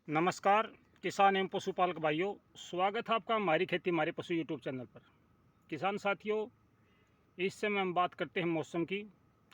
नमस्कार किसान एवं पशुपालक भाइयों, स्वागत है आपका हमारी खेती हमारे पशु यूट्यूब चैनल पर। किसान साथियों, इस समय हम बात करते हैं मौसम की,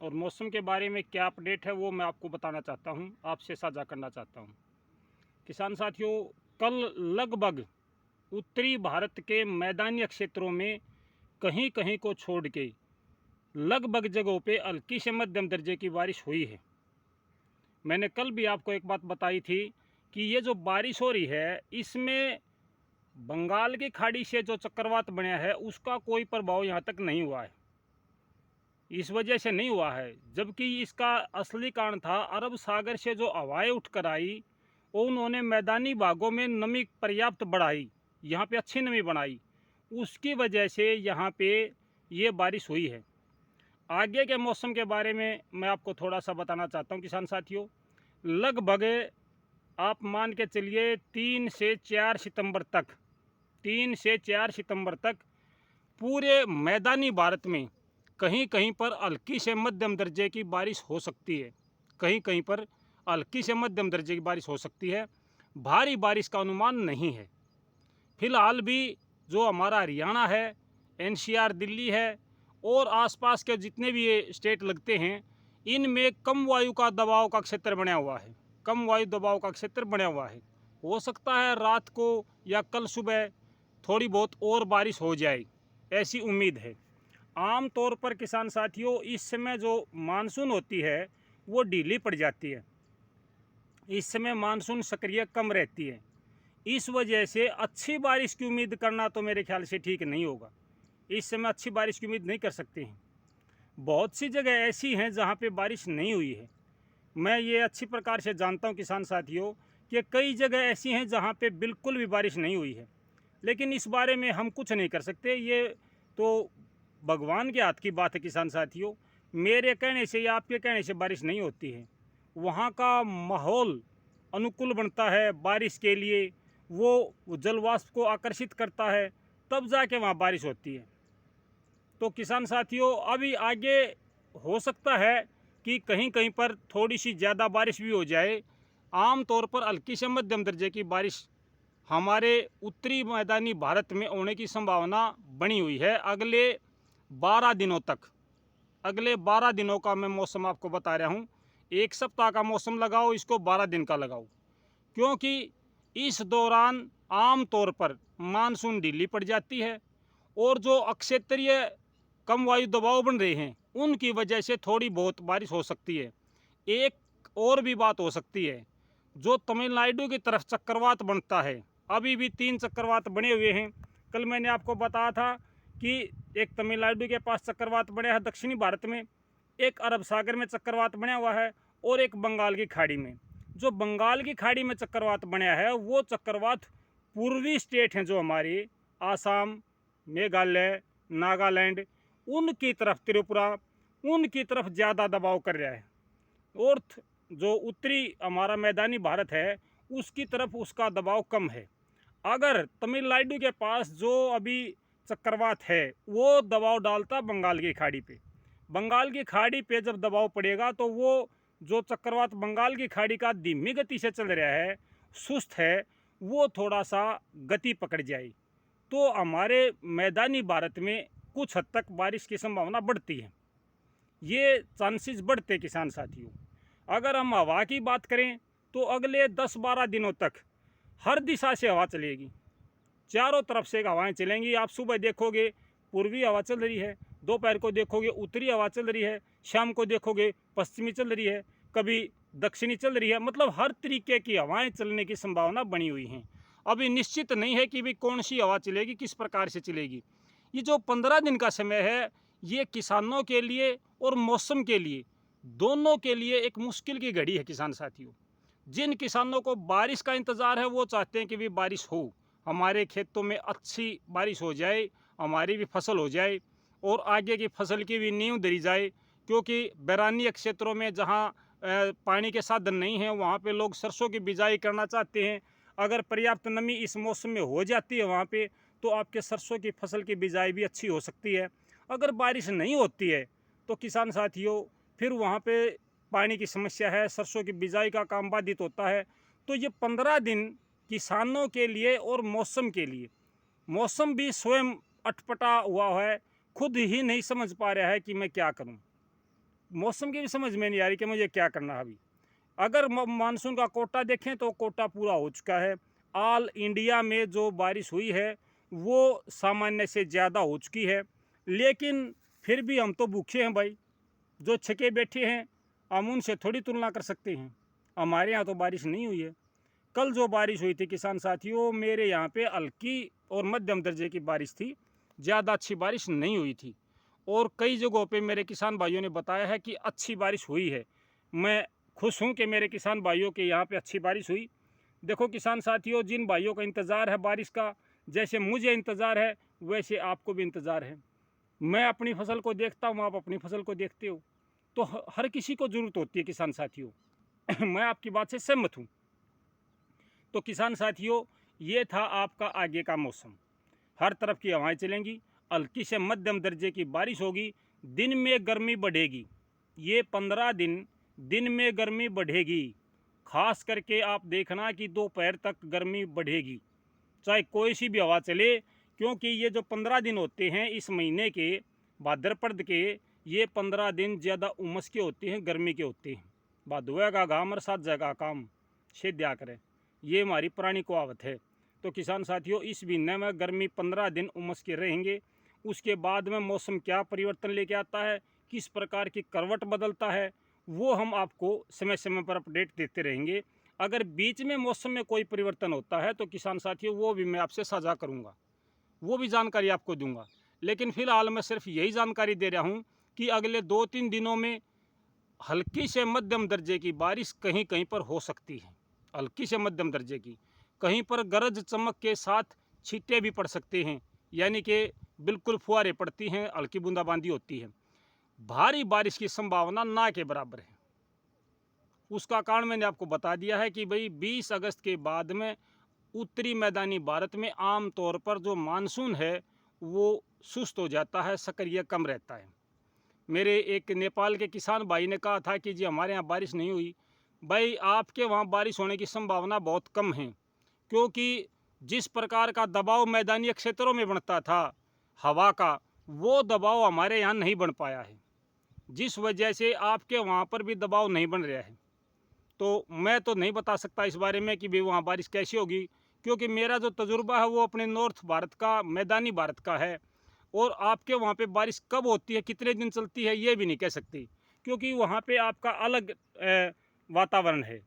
और मौसम के बारे में क्या अपडेट है वो मैं आपको बताना चाहता हूं, आपसे साझा करना चाहता हूं। किसान साथियों, कल लगभग उत्तरी भारत के मैदानी क्षेत्रों में कहीं कहीं को छोड़ के लगभग जगहों पे हल्की से मध्यम दर्जे की बारिश हुई है। मैंने कल भी आपको एक बात बताई थी कि ये जो बारिश हो रही है इसमें बंगाल की खाड़ी से जो चक्रवात बना है उसका कोई प्रभाव यहाँ तक नहीं हुआ है। इस वजह से नहीं हुआ है, जबकि इसका असली कारण था अरब सागर से जो हवाएं उठकर आई और उन्होंने मैदानी भागों में नमी पर्याप्त बढ़ाई, यहाँ पे अच्छी नमी बनाई, उसकी वजह से यहाँ पे ये बारिश हुई है। आगे के मौसम के बारे में मैं आपको थोड़ा सा बताना चाहता हूँ किसान साथियों। लगभग आप मान के चलिए 3 से 4 सितंबर तक पूरे मैदानी भारत में कहीं कहीं पर हल्की से मध्यम दर्जे की बारिश हो सकती है। कहीं कहीं पर हल्की से मध्यम दर्जे की बारिश हो सकती है। भारी बारिश का अनुमान नहीं है। फिलहाल भी जो हमारा हरियाणा है, एनसीआर दिल्ली है और आसपास के जितने भी ये स्टेट लगते हैं, इनमें कम वायु का दबाव का क्षेत्र बना हुआ है। कम वायु दबाव का क्षेत्र बना हुआ है। हो सकता है रात को या कल सुबह थोड़ी बहुत और बारिश हो जाए, ऐसी उम्मीद है। आम तौर पर किसान साथियों, इस समय जो मानसून होती है वो ढीली पड़ जाती है। इस समय मानसून सक्रिय कम रहती है। इस वजह से अच्छी बारिश की उम्मीद करना तो मेरे ख्याल से ठीक नहीं होगा। इस समय अच्छी बारिश की उम्मीद नहीं कर सकते हैं। बहुत सी जगह ऐसी हैं जहाँ पे बारिश नहीं हुई है। मैं ये अच्छी प्रकार से जानता हूँ किसान साथियों कि कई जगह ऐसी हैं जहाँ पे बिल्कुल भी बारिश नहीं हुई है, लेकिन इस बारे में हम कुछ नहीं कर सकते। ये तो भगवान के हाथ की बात है किसान साथियों। मेरे कहने से या आपके कहने से बारिश नहीं होती है। वहाँ का माहौल अनुकूल बनता है बारिश के लिए, वो जलवाष्प को आकर्षित करता है, तब जाके वहाँ बारिश होती है। तो किसान साथियों, अभी आगे हो सकता है कि कहीं कहीं पर थोड़ी सी ज़्यादा बारिश भी हो जाए। आम तौर पर हल्की से मध्यम दर्जे की बारिश हमारे उत्तरी मैदानी भारत में होने की संभावना बनी हुई है अगले 12 दिनों तक। अगले 12 दिनों का मैं मौसम आपको बता रहा हूँ। एक सप्ताह का मौसम लगाओ, इसको 12 दिन का लगाओ, क्योंकि इस दौरान आम तौर पर मानसून ढीली पड़ जाती है और जो अक्षेत्रीय कम वायु दबाव बन रहे हैं उनकी वजह से थोड़ी बहुत बारिश हो सकती है। एक और भी बात हो सकती है, जो तमिलनाडु की तरफ चक्रवात बनता है, अभी भी 3 चक्रवात बने हुए हैं। कल मैंने आपको बताया था कि एक तमिलनाडु के पास चक्रवात बना है दक्षिणी भारत में, एक अरब सागर में चक्रवात बना हुआ है और एक बंगाल की खाड़ी में। जो बंगाल की खाड़ी में चक्रवात बना है वो चक्रवात पूर्वी स्टेट हैं जो हमारी आसाम, मेघालय, नागालैंड, उनकी तरफ, त्रिपुरा, उनकी तरफ ज़्यादा दबाव कर रहा है। और जो उत्तरी हमारा मैदानी भारत है उसकी तरफ उसका दबाव कम है। अगर तमिलनाडु के पास जो अभी चक्रवात है वो दबाव डालता बंगाल की खाड़ी पे, बंगाल की खाड़ी पे जब दबाव पड़ेगा तो वो जो चक्रवात बंगाल की खाड़ी का धीमी गति से चल रहा है, सुस्त है, वो थोड़ा सा गति पकड़ जाए तो हमारे मैदानी भारत में कुछ हद तक बारिश की संभावना बढ़ती है। ये चांसेस बढ़ते किसान साथियों। अगर हम हवा की बात करें तो अगले 10-12 दिनों तक हर दिशा से हवा चलेगी, चारों तरफ से हवाएं चलेंगी। आप सुबह देखोगे पूर्वी हवा चल रही है, दोपहर को देखोगे उत्तरी हवा चल रही है, शाम को देखोगे पश्चिमी चल रही है, कभी दक्षिणी चल रही है। मतलब हर तरीके की हवाएं चलने की संभावना बनी हुई हैं। अभी निश्चित नहीं है कि भी कौन सी हवा चलेगी, किस प्रकार से चलेगी। ये जो 15 दिन का समय है ये किसानों के लिए और मौसम के लिए, दोनों के लिए एक मुश्किल की घड़ी है किसान साथियों। जिन किसानों को बारिश का इंतज़ार है वो चाहते हैं कि भी बारिश हो, हमारे खेतों में अच्छी बारिश हो जाए, हमारी भी फसल हो जाए और आगे की फसल की भी नींव धरी जाए। क्योंकि बैरानी क्षेत्रों में जहाँ पानी के साधन नहीं हैं वहाँ पे लोग सरसों की बिजाई करना चाहते हैं। अगर पर्याप्त नमी इस मौसम में हो जाती है वहाँ पे तो आपके सरसों की फसल की बिजाई भी अच्छी हो सकती है। अगर बारिश नहीं होती है तो किसान साथियों फिर वहाँ पे पानी की समस्या है, सरसों की बिजाई का काम बाधित होता है। तो ये 15 दिन किसानों के लिए और मौसम के लिए, मौसम भी स्वयं अटपटा हुआ है, खुद ही नहीं समझ पा रहा है कि मैं क्या करूं। मौसम की भी समझ में नहीं आ रही कि मुझे क्या करना है अभी। अगर मानसून का कोटा देखें तो कोटा पूरा हो चुका है। ऑल इंडिया में जो बारिश हुई है वो सामान्य से ज़्यादा हो चुकी है, लेकिन फिर भी हम तो भूखे हैं भाई। जो छके बैठे हैं हम उनसे थोड़ी तुलना कर सकते हैं। हमारे यहाँ तो बारिश नहीं हुई है। कल जो बारिश हुई थी किसान साथियों, मेरे यहाँ पे हल्की और मध्यम दर्जे की बारिश थी, ज़्यादा अच्छी बारिश नहीं हुई थी। और कई जगहों पे मेरे किसान भाइयों ने बताया है कि अच्छी बारिश हुई है। मैं खुश हूँ कि मेरे किसान भाइयों के यहाँ पे अच्छी बारिश हुई। देखो किसान साथियों, जिन भाइयों का इंतज़ार है बारिश का, जैसे मुझे इंतज़ार है वैसे आपको भी इंतज़ार है। मैं अपनी फसल को देखता हूँ, आप अपनी फसल को देखते हो, तो हर किसी को ज़रूरत होती है किसान साथियों। मैं आपकी बात से सहमत हूँ। तो किसान साथियों, ये था आपका आगे का मौसम। हर तरफ की हवाएं चलेंगी, हल्की से मध्यम दर्जे की बारिश होगी, दिन में गर्मी बढ़ेगी। ये 15 दिन में गर्मी बढ़ेगी। खास करके आप देखना कि दोपहर तक गर्मी बढ़ेगी, चाहे कोई सी भी हवा चले, क्योंकि ये जो 15 दिन होते हैं इस महीने के, भाद्रपद के, ये 15 दिन ज़्यादा उमस के होते हैं, गर्मी के होते हैं। भादुआ का घाम और 7 जगह काम शेद्या करे, ये हमारी पुरानी कहावत है। तो किसान साथियों, इस महीने में गर्मी 15 दिन उमस के रहेंगे। उसके बाद में मौसम क्या परिवर्तन लेके आता है, किस प्रकार की करवट बदलता है, वो हम आपको समय समय पर अपडेट देते रहेंगे। अगर बीच में मौसम में कोई परिवर्तन होता है तो किसान साथियों वो भी मैं आपसे साझा करूंगा, वो भी जानकारी आपको दूंगा। लेकिन फ़िलहाल मैं सिर्फ यही जानकारी दे रहा हूं कि अगले 2-3 दिनों में हल्की से मध्यम दर्जे की बारिश कहीं कहीं पर हो सकती है। हल्की से मध्यम दर्जे की, कहीं पर गरज चमक के साथ छींटे भी पड़ सकते हैं, यानी कि बिल्कुल फुहारें पड़ती हैं, हल्की बूंदाबांदी होती है। भारी बारिश की संभावना ना के बराबर है। उसका कारण मैंने आपको बता दिया है कि भाई 20 अगस्त के बाद में उत्तरी मैदानी भारत में आम तौर पर जो मानसून है वो सुस्त हो जाता है, सक्रिय कम रहता है। मेरे एक नेपाल के किसान भाई ने कहा था कि जी हमारे यहाँ बारिश नहीं हुई। भाई आपके वहाँ बारिश होने की संभावना बहुत कम है, क्योंकि जिस प्रकार का दबाव मैदानी क्षेत्रों में बनता था हवा का, वो दबाव हमारे यहाँ नहीं बन पाया है, जिस वजह से आपके वहाँ पर भी दबाव नहीं बन रहा है। तो मैं तो नहीं बता सकता इस बारे में कि भाई वहाँ बारिश कैसी होगी, क्योंकि मेरा जो तजुर्बा है वो अपने नॉर्थ भारत का, मैदानी भारत का है। और आपके वहाँ पे बारिश कब होती है, कितने दिन चलती है, ये भी नहीं कह सकती, क्योंकि वहाँ पे आपका अलग वातावरण है।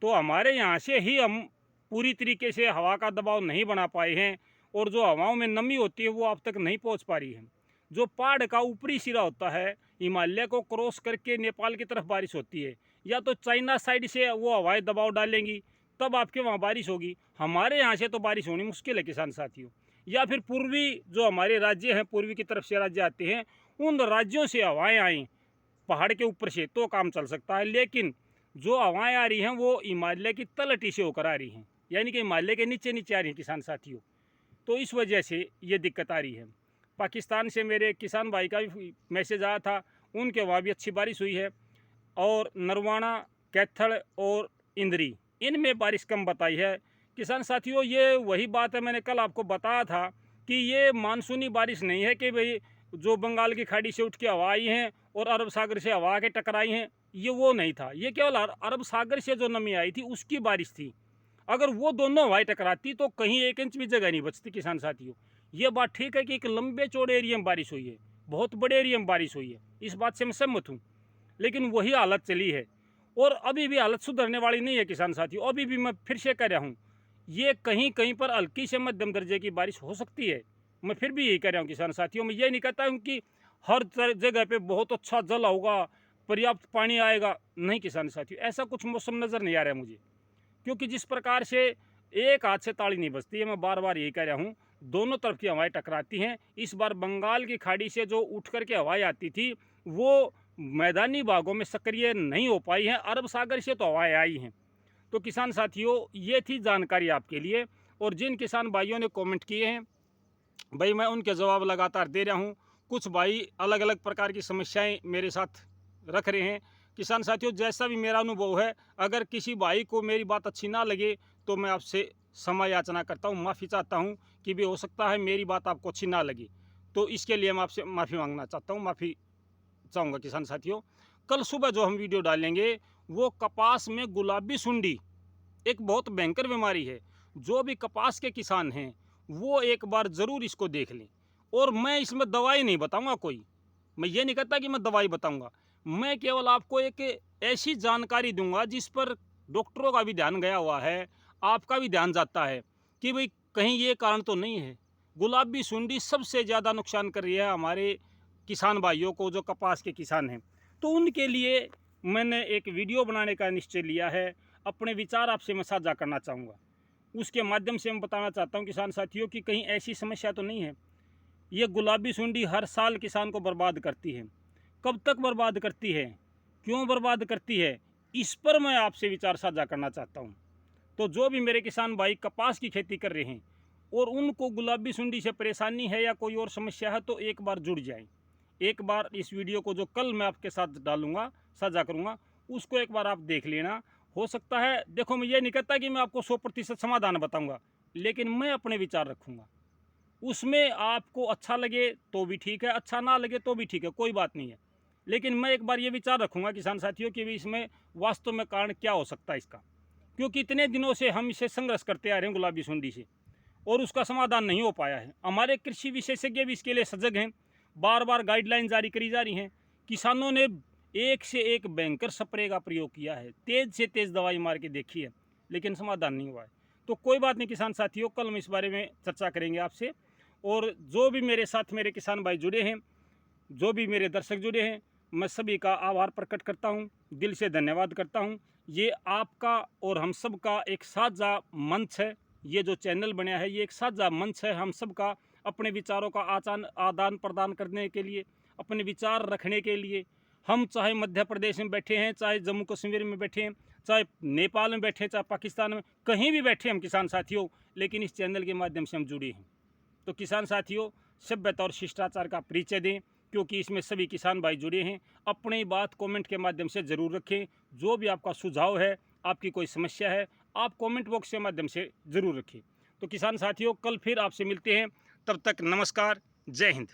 तो हमारे यहाँ से ही हम पूरी तरीके से हवा का दबाव नहीं बना पाए हैं, और जो हवाओं में नमी होती है वो आप तक नहीं पहुँच पा रही है। जो पहाड़ का ऊपरी सिरा होता है, हिमालय को क्रॉस करके नेपाल की तरफ बारिश होती है, या तो चाइना साइड से वो हवाएं दबाव डालेंगी तब आपके वहाँ बारिश होगी। हमारे यहाँ से तो बारिश होनी मुश्किल है किसान साथियों। या फिर पूर्वी जो हमारे राज्य हैं, पूर्वी की तरफ से राज्य आते हैं, उन राज्यों से हवाएं आई पहाड़ के ऊपर से तो काम चल सकता है। लेकिन जो हवाएं आ रही हैं वो हिमालय की तलहटी से होकर आ रही हैं, यानी कि हिमालय के नीचे नीचे आ रही हैं किसान साथियों। तो इस वजह से ये दिक्कत आ रही है। पाकिस्तान से मेरे किसान भाई का भी मैसेज आया था, उनके वहाँ भी अच्छी बारिश हुई है। और नरवाना, कैथल और इंद्री, इनमें बारिश कम बताई है। किसान साथियों, ये वही बात है मैंने कल आपको बताया था कि ये मानसूनी बारिश नहीं है कि भाई जो बंगाल की खाड़ी से उठ के हवा आई हैं और अरब सागर से हवा के टकराई हैं, ये वो नहीं था। ये केवल अरब सागर से जो नमी आई थी उसकी बारिश थी। अगर वो दोनों हवाएं टकराती तो कहीं 1 इंच भी जगह नहीं बचती किसान साथियों। ये बात ठीक है कि एक लंबे चौड़े एरिया में बारिश हुई है, बहुत बड़े एरिया में बारिश हुई है, इस बात से मैं सहमत हूँ, लेकिन वही हालत चली है और अभी भी हालत सुधरने वाली नहीं है किसान साथियों। अभी भी मैं फिर से कह रहा हूँ, ये कहीं कहीं पर हल्की से मध्यम दर्जे की बारिश हो सकती है। मैं फिर भी यही कह रहा हूँ किसान साथियों, मैं ये नहीं कहता हूँ कि हर जगह पे बहुत अच्छा जल होगा, पर्याप्त पानी आएगा, नहीं किसान साथियों, ऐसा कुछ मौसम नज़र नहीं आ रहा है मुझे। क्योंकि जिस प्रकार से एक हाथ से ताली नहीं बजती है, मैं बार बार यही कह रहा हूँ, दोनों तरफ की हवाएं टकराती हैं। इस बार बंगाल की खाड़ी से जो उठ करके हवाएं आती थी वो मैदानी भागों में सक्रिय नहीं हो पाई हैं, अरब सागर से तो हवाएं आई हैं। तो किसान साथियों, ये थी जानकारी आपके लिए। और जिन किसान भाइयों ने कमेंट किए हैं भाई, मैं उनके जवाब लगातार दे रहा हूँ। कुछ भाई अलग अलग प्रकार की समस्याएं मेरे साथ रख रहे हैं, किसान साथियों, जैसा भी मेरा अनुभव है, अगर किसी भाई को मेरी बात अच्छी ना लगे तो मैं आपसे क्षमा याचना करता हूँ, माफ़ी चाहता हूँ कि भी हो सकता है मेरी बात आपको अच्छी ना लगी, तो इसके लिए मैं आपसे माफ़ी मांगना चाहता हूँ, माफ़ी चाहूँगा। किसान साथियों, कल सुबह जो हम वीडियो डालेंगे वो कपास में गुलाबी सुंडी एक बहुत भयंकर बीमारी है। जो भी कपास के किसान हैं वो एक बार ज़रूर इसको देख लें। और मैं इसमें दवाई नहीं बताऊंगा कोई, मैं ये नहीं कहता कि मैं दवाई बताऊंगा, मैं केवल आपको एक ऐसी जानकारी दूंगा जिस पर डॉक्टरों का भी ध्यान गया हुआ है, आपका भी ध्यान जाता है कि भाई कहीं ये कारण तो नहीं है। गुलाबी सुंडी सबसे ज़्यादा नुकसान कर रही है हमारे किसान भाइयों को, जो कपास के किसान हैं। तो उनके लिए मैंने एक वीडियो बनाने का निश्चय लिया है, अपने विचार आपसे मैं साझा करना चाहूँगा। उसके माध्यम से मैं बताना चाहता हूँ किसान साथियों कि कहीं ऐसी समस्या तो नहीं है। ये गुलाबी सुंडी हर साल किसान को बर्बाद करती है। कब तक बर्बाद करती है, क्यों बर्बाद करती है, इस पर मैं आपसे विचार साझा करना चाहता हूँ। तो जो भी मेरे किसान भाई कपास की खेती कर रहे हैं और उनको गुलाबी सुंडी से परेशानी है या कोई और समस्या है, तो एक बार जुड़ जाएं। एक बार इस वीडियो को जो कल मैं आपके साथ डालूंगा, साझा करूंगा, उसको एक बार आप देख लेना। हो सकता है, देखो मैं ये नहीं कहता कि मैं आपको 100% समाधान बताऊंगा, लेकिन मैं अपने विचार रखूंगा। उसमें आपको अच्छा लगे तो भी ठीक है, अच्छा ना लगे तो भी ठीक है, कोई बात नहीं है। लेकिन मैं एक बार ये विचार रखूंगा किसान साथियों कि भी इसमें वास्तव में कारण क्या हो सकता है इसका, क्योंकि इतने दिनों से हम इसे संघर्ष करते आ रहे हैं गुलाबी सुंडी से और उसका समाधान नहीं हो पाया है। हमारे कृषि विशेषज्ञ भी इसके लिए सजग हैं, बार बार गाइडलाइन जारी करी जा रही हैं। किसानों ने एक से एक भयंकर स्प्रे का प्रयोग किया है, तेज़ से तेज़ दवाई मार के देखी है, लेकिन समाधान नहीं हुआ है। तो कोई बात नहीं किसान साथियों, कल हम इस बारे में चर्चा करेंगे आपसे। और जो भी मेरे साथ मेरे किसान भाई जुड़े हैं, जो भी मेरे दर्शक जुड़े हैं, मैं सभी का आभार प्रकट करता हूं, दिल से धन्यवाद करता हूं। ये आपका और हम सब का एक साझा मंच है। ये जो चैनल बना है ये एक साझा मंच है हम सब का, अपने विचारों का आदान प्रदान करने के लिए, अपने विचार रखने के लिए। हम चाहे मध्य प्रदेश में बैठे हैं, चाहे जम्मू कश्मीर में बैठे हैं, चाहे नेपाल में बैठे हैं, चाहे पाकिस्तान में, कहीं भी बैठे हम किसान साथियों, लेकिन इस चैनल के माध्यम से हम जुड़े हैं। तो किसान साथियों, सभ्यता और शिष्टाचार का परिचय दें, क्योंकि इसमें सभी किसान भाई जुड़े हैं। अपनी बात कमेंट के माध्यम से ज़रूर रखें। जो भी आपका सुझाव है, आपकी कोई समस्या है, आप कमेंट बॉक्स के माध्यम से ज़रूर रखें। तो किसान साथियों, कल फिर आपसे मिलते हैं, तब तक नमस्कार, जय हिंद।